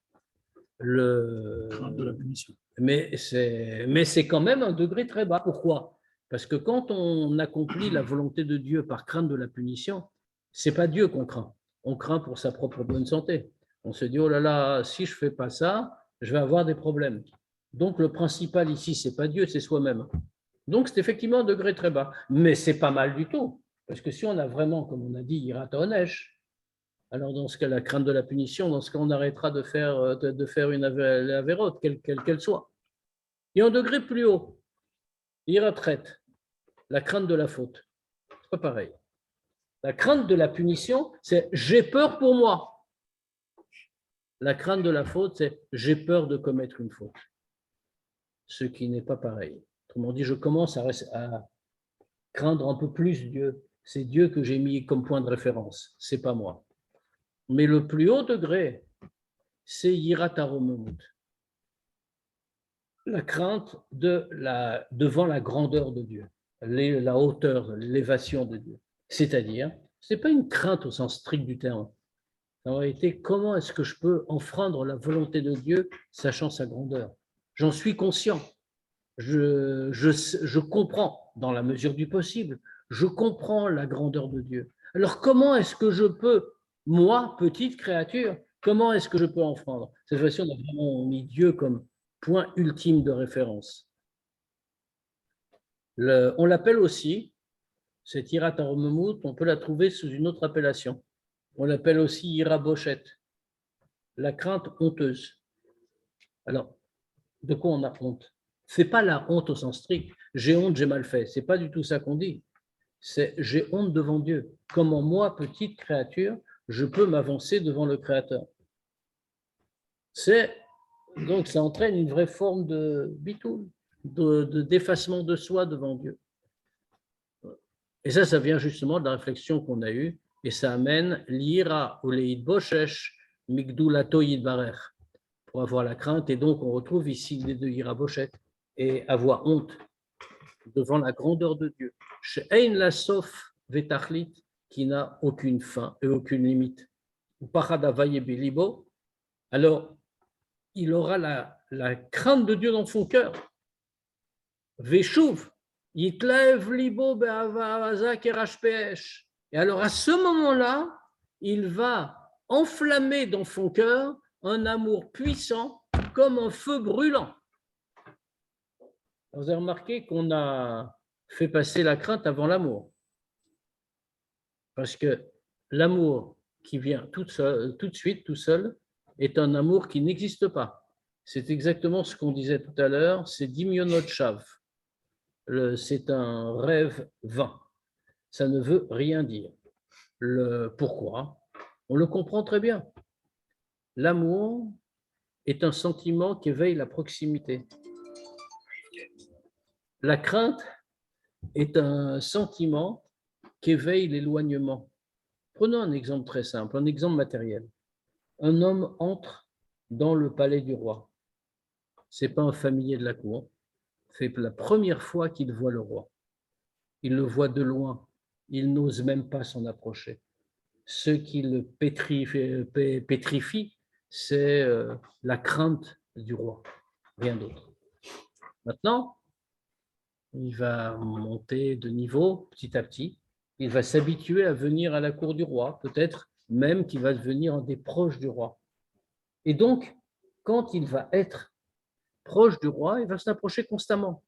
Mais c'est quand même un degré très bas. Pourquoi? Parce que quand on accomplit la volonté de Dieu par crainte de la punition, ce n'est pas Dieu qu'on craint. On craint pour sa propre bonne santé. On se dit, oh là là, si je ne fais pas ça, je vais avoir des problèmes. Donc le principal ici, ce n'est pas Dieu, c'est soi-même. Donc c'est effectivement un degré très bas. Mais c'est pas mal du tout. Parce que si on a vraiment, comme on a dit, Hirata Onesh, alors dans ce cas, la crainte de la punition, dans ce cas, on arrêtera de faire une avérote, quelle qu'elle soit. Et un degré plus haut, Hiratraite, la crainte de la faute. C'est pas pareil. La crainte de la punition, c'est j'ai peur pour moi. La crainte de la faute, c'est j'ai peur de commettre une faute. Ce qui n'est pas pareil. Autrement dit, je commence à craindre un peu plus Dieu. C'est Dieu que j'ai mis comme point de référence, c'est pas moi. Mais le plus haut degré, c'est Yirat Haromemut. La crainte devant la grandeur de Dieu, la hauteur, l'élévation de Dieu. C'est-à-dire, ce n'est pas une crainte au sens strict du terme. En réalité, comment est-ce que je peux enfreindre la volonté de Dieu, sachant sa grandeur? J'en suis conscient. Je comprends, dans la mesure du possible, je comprends la grandeur de Dieu. Alors, comment est-ce que je peux, moi, petite créature, comment est-ce que je peux enfreindre? Cette fois-ci, on a vraiment mis Dieu comme point ultime de référence. On l'appelle aussi, cette Hirat Haromemut, on peut la trouver sous une autre appellation. On l'appelle aussi Ira Bochet, la crainte honteuse. Alors, de quoi on a honte? Ce n'est pas la honte au sens strict. J'ai honte, j'ai mal fait. Ce n'est pas du tout ça qu'on dit. C'est j'ai honte devant Dieu. Comment moi, petite créature, je peux m'avancer devant le Créateur? Donc, ça entraîne une vraie forme de bitoul, de d'effacement de soi devant Dieu. Et ça vient justement de la réflexion qu'on a eue, et ça amène l'ira ou leid boshesh migdulato yidbarer, pour avoir la crainte, et donc on retrouve ici les deux ira boshet, et avoir honte devant la grandeur de Dieu. She'ein la sof vetachlit, qui n'a aucune fin et aucune limite. Ou pachadavaye bilibo, alors il aura la crainte de Dieu dans son cœur. Veshuv, yitlaev libo be'avaza kerash pe'esh. Et alors à ce moment-là, il va enflammer dans son cœur un amour puissant comme un feu brûlant. Vous avez remarqué qu'on a fait passer la crainte avant l'amour. Parce que l'amour qui vient tout de suite, tout seul, est un amour qui n'existe pas. C'est exactement ce qu'on disait tout à l'heure, c'est Dimyonot Shav. C'est un rêve vain. Ça ne veut rien dire. Pourquoi? On le comprend très bien. L'amour est un sentiment qui éveille la proximité. La crainte est un sentiment qui éveille l'éloignement. Prenons un exemple très simple, un exemple matériel. Un homme entre dans le palais du roi. Ce n'est pas un familier de la cour. C'est la première fois qu'il voit le roi. Il le voit de loin. Il n'ose même pas s'en approcher. Ce qui le pétrifie, c'est la crainte du roi, rien d'autre. Maintenant, il va monter de niveau petit à petit. Il va s'habituer à venir à la cour du roi, peut-être même qu'il va devenir un des proches du roi. Et donc, quand il va être proche du roi, il va s'approcher constamment.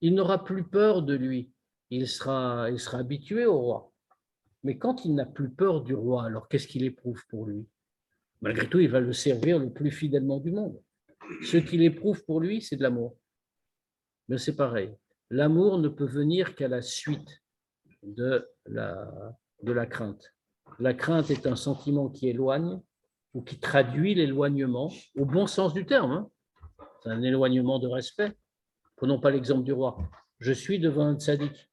Il n'aura plus peur de lui. Il sera habitué au roi. Mais quand il n'a plus peur du roi, alors qu'est-ce qu'il éprouve pour lui? Malgré tout, il va le servir le plus fidèlement du monde. Ce qu'il éprouve pour lui, c'est de l'amour. Mais c'est pareil. L'amour ne peut venir qu'à la suite de la crainte. La crainte est un sentiment qui éloigne ou qui traduit l'éloignement au bon sens du terme. Hein. C'est un éloignement de respect. Prenons pas l'exemple du roi. Je suis devant un tzaddik.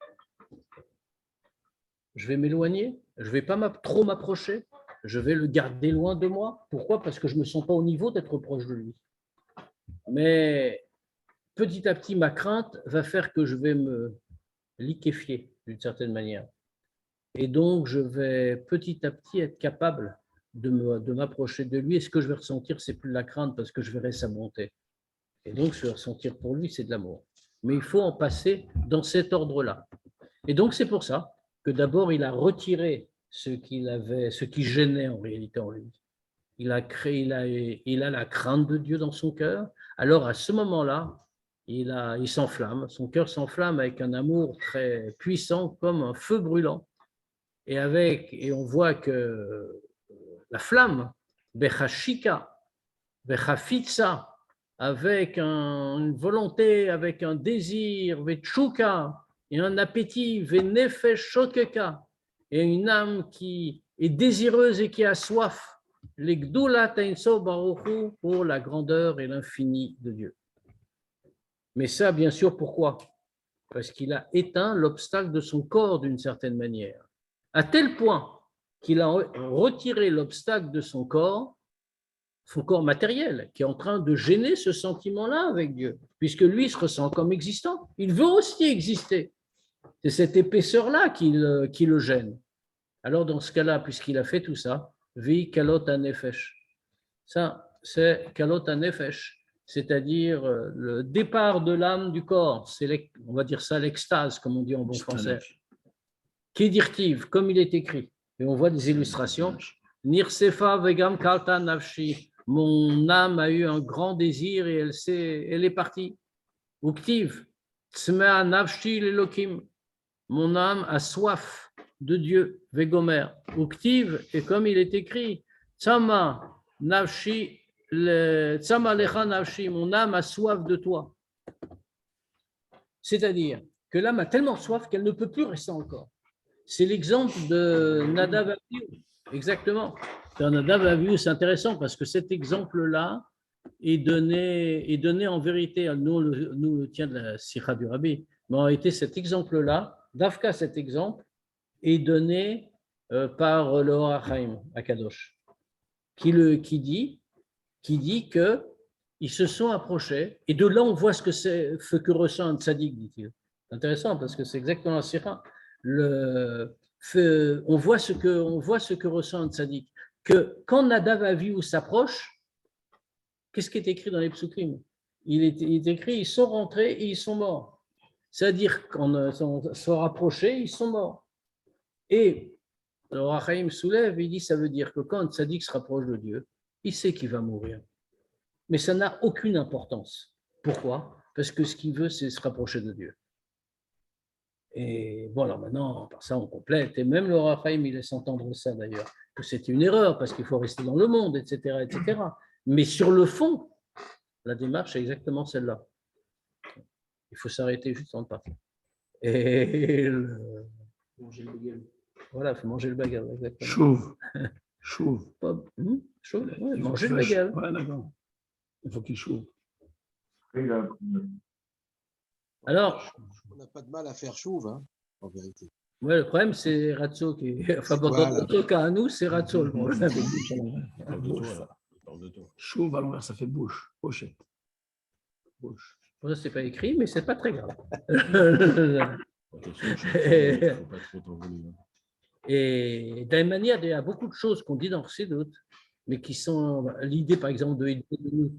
Je vais m'éloigner, je ne vais pas trop m'approcher, je vais le garder loin de moi. Pourquoi? Parce que je ne me sens pas au niveau d'être proche de lui. Mais petit à petit, ma crainte va faire que je vais me liquéfier d'une certaine manière. Et donc, je vais petit à petit être capable de m'approcher de lui. Et ce que je vais ressentir, c'est plus la crainte parce que je verrai sa bonté. Et donc, ce que je vais ressentir pour lui, c'est de l'amour. mais il faut en passer dans cet ordre-là. Et donc, c'est pour ça que d'abord, il a retiré ce qui gênait en réalité en lui. Il a la crainte de Dieu dans son cœur. Alors, à ce moment-là, il s'enflamme, son cœur s'enflamme avec un amour très puissant, comme un feu brûlant. Et on voit que la flamme, Bechashika, Bechafitsa, avec une volonté, avec un désir, Vechuka, et un appétit, Venefesh Shokeka, et une âme qui est désireuse et qui a soif, les Gdula Tainso Baruchu, pour la grandeur et l'infini de Dieu. Mais ça, bien sûr, pourquoi? Parce qu'il a éteint l'obstacle de son corps d'une certaine manière, à tel point qu'il a retiré l'obstacle de son corps matériel, qui est en train de gêner ce sentiment-là avec Dieu, puisque lui se ressent comme existant. Il veut aussi exister. C'est cette épaisseur-là qui le gêne. Alors, dans ce cas-là, puisqu'il a fait tout ça, vi kalot hanefesh. Ça, c'est kalot hanefesh, c'est-à-dire le départ de l'âme du corps. C'est, on va dire ça, l'extase, comme on dit en bon français. Kedirtiv, comme il est écrit. Et on voit des illustrations. Nirsefa vegam kalta nafshi. Mon âme a eu un grand désir et elle est partie. Uktiv, tsmea nafshi lelokim. Mon âme a soif de Dieu, Vegomer. Uktiv, et comme il est écrit, Tsama nafshi, Tsama lecha nafshi, mon âme a soif de toi. C'est-à-dire que l'âme a tellement soif qu'elle ne peut plus rester encore. C'est l'exemple de Nadav Avihu, exactement. Nadav Avihu, c'est intéressant parce que cet exemple-là est donné en vérité, nous le tient de la Sikha du Rabbi, mais en réalité, cet exemple-là, Dafka, cet exemple, est donné par le Or HaChaim à Kadosh, qui dit qu'ils se sont approchés, et de là, on voit ce que ressent un tzaddik, dit-il. C'est intéressant parce que c'est exactement la Sikha. On voit ce que ressent un tzaddik, que quand Nadav Avihu s'approche, qu'est-ce qui est écrit dans les psukim? Il est écrit, ils sont rentrés et ils sont morts. C'est-à-dire qu'on se rapprochés, ils sont morts. Et le Rachaim soulève, il dit, ça veut dire que quand un tzaddik se rapproche de Dieu, il sait qu'il va mourir. Mais ça n'a aucune importance. Pourquoi? Parce que ce qu'il veut, c'est se rapprocher de Dieu. Et voilà, maintenant, par ça, on complète. Et même le Rachaim, il laisse entendre ça d'ailleurs, que c'est une erreur parce qu'il faut rester dans le monde, etc., etc. Mais sur le fond, la démarche est exactement celle-là. Il faut s'arrêter juste en partie. Et Manger le bagel. Voilà, il faut manger le bagel, exactement. Chauve. Chauve. Chauve, ouais, manger le bagel. Ouais, d'accord. Il faut qu'il chauffe. Alors, on n'a pas de mal à faire chauve, hein, en vérité. Ouais, le problème, c'est Ratso qui est. Enfin, dans notre cas à nous, c'est Ratso le problème. Chauve à l'envers, ça fait bouche. Pochette. Bouche. Ça, c'est pas écrit, mais c'est pas très grave. Et d'une manière, il y a beaucoup de choses qu'on dit dans Chassidut, mais qui sont l'idée, par exemple, de Hedonut,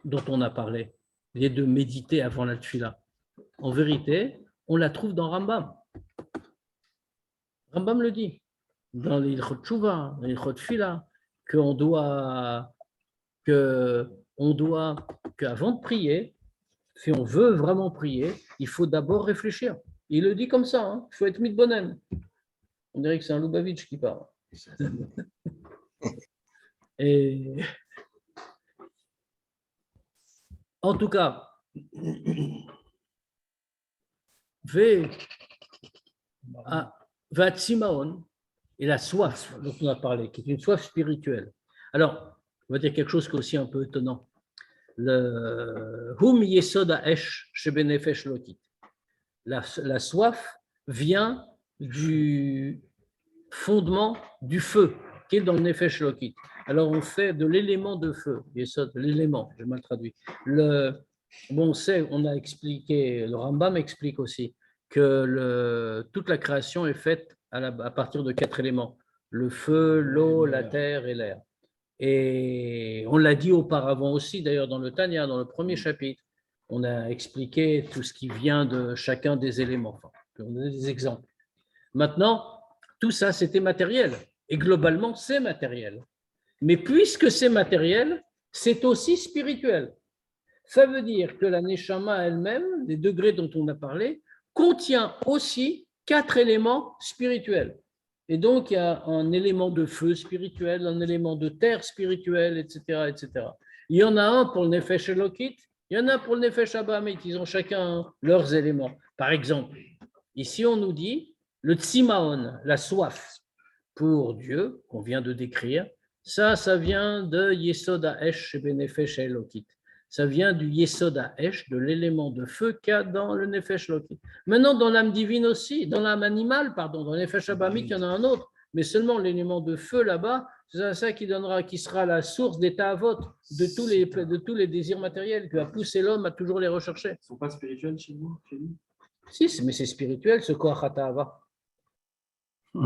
dont on a parlé, l'idée de méditer avant la tfila. En vérité, on la trouve dans Rambam. Rambam le dit, dans les Ilchot Tshuva, dans les Ilchot Tfila, qu'avant de prier, si on veut vraiment prier, il faut d'abord réfléchir. Il le dit comme ça, hein, il faut être mitbonen. On dirait que c'est un Lubavitch qui parle. Et en tout cas, Vatsimaon et la soif dont on a parlé, qui est une soif spirituelle. Alors, on va dire quelque chose qui est aussi un peu étonnant. Le Hum Yesod Ha'esh Shebenefesh Lokit. La soif vient du fondement du feu qui est dans le Nefesh Lokit. Alors, on fait de l'élément de feu, Yesod, l'élément, j'ai mal traduit. On a expliqué, le Rambam explique aussi que toute la création est faite à partir de 4 éléments, le feu, l'eau, la terre et l'air. Et on l'a dit auparavant aussi, d'ailleurs dans le Tanya, dans le premier chapitre, On a expliqué tout ce qui vient de chacun des éléments. Enfin, on a des exemples. Maintenant, tout ça, c'était matériel. Et globalement, c'est matériel. Mais puisque c'est matériel, c'est aussi spirituel. Ça veut dire que la Neshama elle-même, les degrés dont on a parlé, contient aussi 4 éléments spirituels. Et donc, il y a un élément de feu spirituel, un élément de terre spirituelle, etc., etc. Il y en a un pour le Nefesh Elokit, il y en a pour le Nefesh Abahamit. Ils ont chacun leurs éléments. Par exemple, ici, on nous dit le Tsimaon, la soif pour Dieu, qu'on vient de décrire, ça vient de Yesod HaEsh Benefesh Elokit. Ça vient du Yesod HaEsh, de l'élément de feu qu'il y a dans le Nefesh Elokit. Maintenant, dans l'âme divine aussi, dans l'âme animale, pardon, dans le Nefesh Abahamit, il y en a un autre, mais seulement l'élément de feu là-bas, c'est ça qui sera la source des ta'avot, de tous les désirs matériels qui va pousser l'homme à toujours les rechercher. Ils ne sont pas spirituels chez nous? Si, mais c'est spirituel, ce koach hata'ava.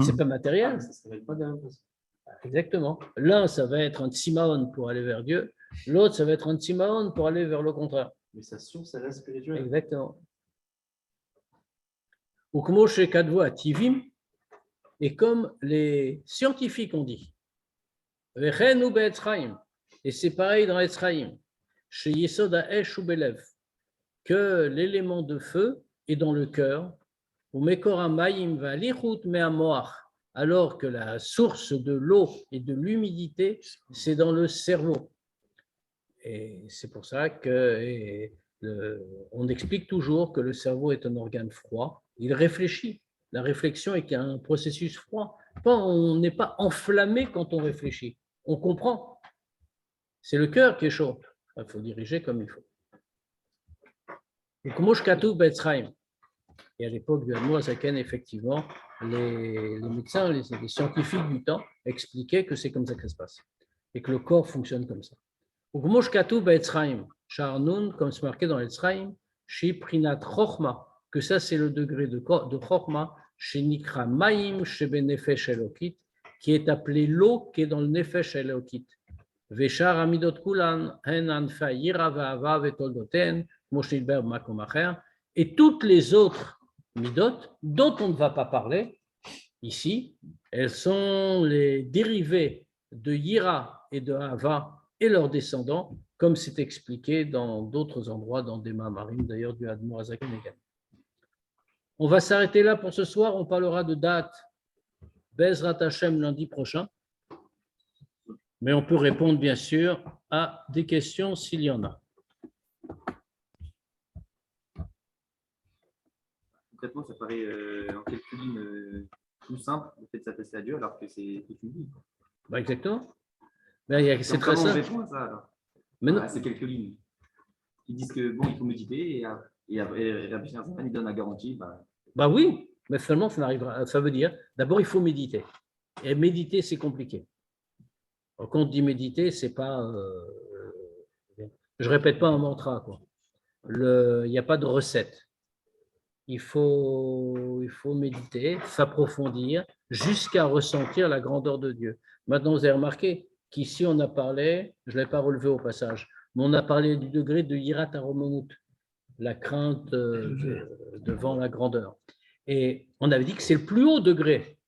C'est pas matériel. Ça ne s'appelle pas de la même façon. Exactement. L'un, ça va être un tsimaon pour aller vers Dieu. L'autre, ça va être un tsimaon pour aller vers le contraire. Mais sa source, elle est spirituelle. Exactement. Ukmo shekadvu ativim, et comme les scientifiques ont dit, vechen ou be'etzraim, et c'est pareil dans Etzraim, chez Yesod ha'esh ou belev, que l'élément de feu est dans le cœur, ou mekor hamayim va'alichut me'amoach, alors que la source de l'eau et de l'humidité, c'est dans le cerveau. Et c'est pour ça qu'on explique toujours que le cerveau est un organe froid. Il réfléchit. La réflexion est un processus froid. On n'est pas enflammé quand on réfléchit. On comprend. C'est le cœur qui est chaud. Il faut diriger comme il faut. Et à l'époque de Admor Zaken, effectivement, les médecins, les scientifiques du temps expliquaient que c'est comme ça que ça se passe et que le corps fonctionne comme ça. Comme c'est marqué dans l'Etzraim, chez Prinat Chochma, que ça c'est le degré de Chochma, chez Nikra Maim, chez Benefesh Elokit, qui est appelé l'eau qui est dans le Nefesh Elokit. Veshar Amidot Kulan, Hen Anfa Yira Va'ava Vetoldoten, Moshilber Makomacher, et toutes les autres midot dont on ne va pas parler ici, elles sont les dérivés de Yira et de Hava et leurs descendants, comme c'est expliqué dans d'autres endroits, dans des Mamarim, d'ailleurs du Admor Hazaken également. On va s'arrêter là pour ce soir. On parlera de date Bezrat Hashem lundi prochain. Mais on peut répondre bien sûr à des questions s'il y en a. Concrètement, ça paraît en quelques lignes tout simple, le fait de s'attacher à Dieu, alors que c'est toute une vie. Bah exactement. C'est très simple. simple. Mais non. C'est quelques lignes. Ils disent que bon, il faut méditer et Rabbi Shnerzman, il donne la garantie. Bah oui, mais seulement ça veut dire, d'abord il faut méditer. Et méditer, c'est compliqué. Quand on dit méditer, c'est pas. Je répète pas un mantra, quoi. Il n'y a pas de recette. Il faut méditer, s'approfondir jusqu'à ressentir la grandeur de Dieu. Maintenant, vous avez remarqué qu'ici, on a parlé, je ne l'ai pas relevé au passage, mais on a parlé du degré de Yirat HaRomanut, la crainte devant la grandeur. Et on avait dit que c'est le plus haut degré.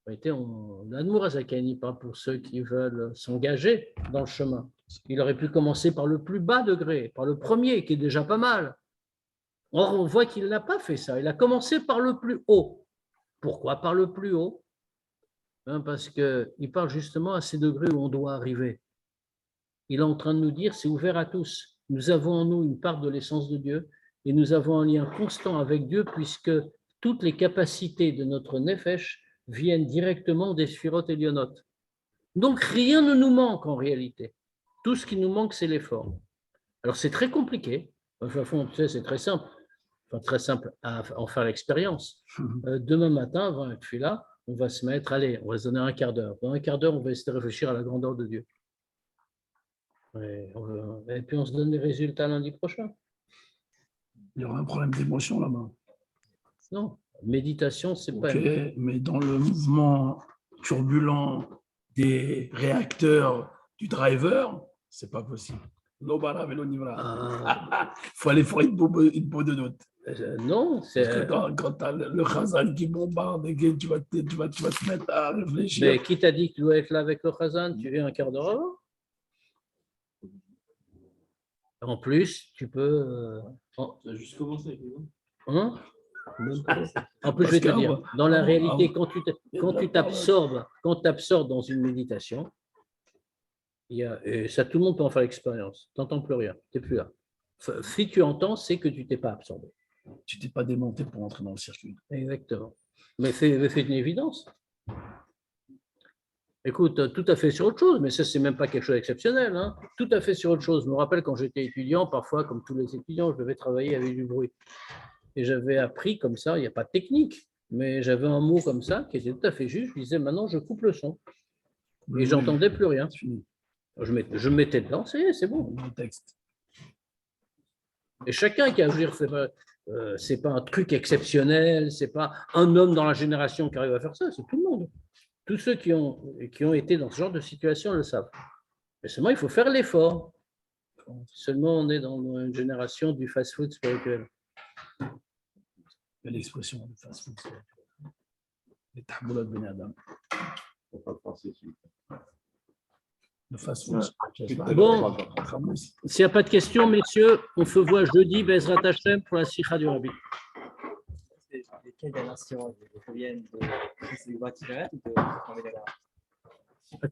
L'Admor Hazaken, il parle pour ceux qui veulent s'engager dans le chemin. Il aurait pu commencer par le plus bas degré, par le premier, qui est déjà pas mal. Or, on voit qu'il n'a pas fait ça. Il a commencé par le plus haut. Pourquoi par le plus haut? Parce qu'il parle justement à ces degrés où on doit arriver. Il est en train de nous dire, c'est ouvert à tous. Nous avons en nous une part de l'essence de Dieu et nous avons un lien constant avec Dieu puisque toutes les capacités de notre nefesh viennent directement des Sphirot Elionot. Donc, rien ne nous manque en réalité. Tout ce qui nous manque, c'est l'effort. Alors, c'est très compliqué. Enfin, tu sais, c'est très simple. Très simple à en faire l'expérience. Demain matin, avant être là, on va se mettre, allez, on va se donner un quart d'heure. Dans un quart d'heure, on va essayer de réfléchir à la grandeur de Dieu. Et puis, on se donne les résultats lundi prochain. Il y aura un problème d'émotion là-bas. Non, méditation, c'est pas... Mais dans le mouvement turbulent des réacteurs du driver, c'est pas possible. L'Obara et l'Onivra. Ah, Il faut aller faire une peau de doute. non, Parce c'est. que quand tu as le Khazan qui bombarde et que tu vas te mettre à réfléchir. Mais qui t'a dit que tu dois être là avec le Khazan? Tu viens un quart d'heure avant. En plus, tu peux. Ça a juste commencé avec les gens. Hein? En plus, je Parce vais te qu'avant- dire, dans la avant- réalité, avant- quand tu t'absorbes dans une méditation, et ça, tout le monde peut en faire l'expérience. Tu n'entends plus rien, tu n'es plus là. Si tu entends, c'est que tu t'es pas absorbé. Tu t'es pas démonté pour entrer dans le circuit. Exactement. Mais c'est une évidence. Écoute, tout à fait sur autre chose, mais ça, c'est même pas quelque chose d'exceptionnel. Hein. Tout à fait sur autre chose. Je me rappelle quand j'étais étudiant, parfois, comme tous les étudiants, je devais travailler avec du bruit. Et j'avais appris comme ça, il n'y a pas de technique, mais j'avais un mot comme ça qui était tout à fait juste. Je disais, maintenant, je coupe le son. Et j'entendais plus rien. C'est fini. Je me mettais dedans, c'est bon. Le texte. Et chacun qui a, je veux dire, c'est pas un truc exceptionnel, c'est pas un homme dans la génération qui arrive à faire ça, c'est tout le monde. Tous ceux qui ont été dans ce genre de situation le savent. Mais seulement, il faut faire l'effort. Seulement, on est dans une génération du fast-food spirituel. Belle expression de fast-food. Les taboulas de Ben Adam. Le fast-food. Bon. S'il n'y a pas de questions, messieurs, on se voit jeudi, Bezrat Hashem, pour la Sikha du Rabbi. Lesquelles dernières sirotes proviennent de Batiferet ou de Mohamed Allah?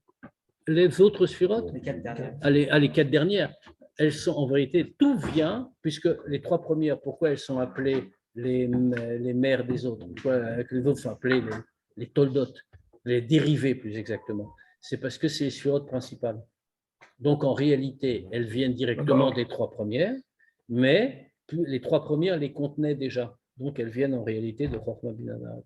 Les autres sphirotes, Les 4 dernières. les 4 dernières, elles sont en vérité, tout vient, puisque les 3 premières, pourquoi elles sont appelées les mères des autres? Pourquoi les autres sont appelées les toldot, les dérivés plus exactement? C'est parce que c'est les sphirotes principales. Donc en réalité, elles viennent directement des 3 premières, mais les 3 premières les contenaient déjà. Donc elles viennent en réalité de Chokhmah Bina Da'at.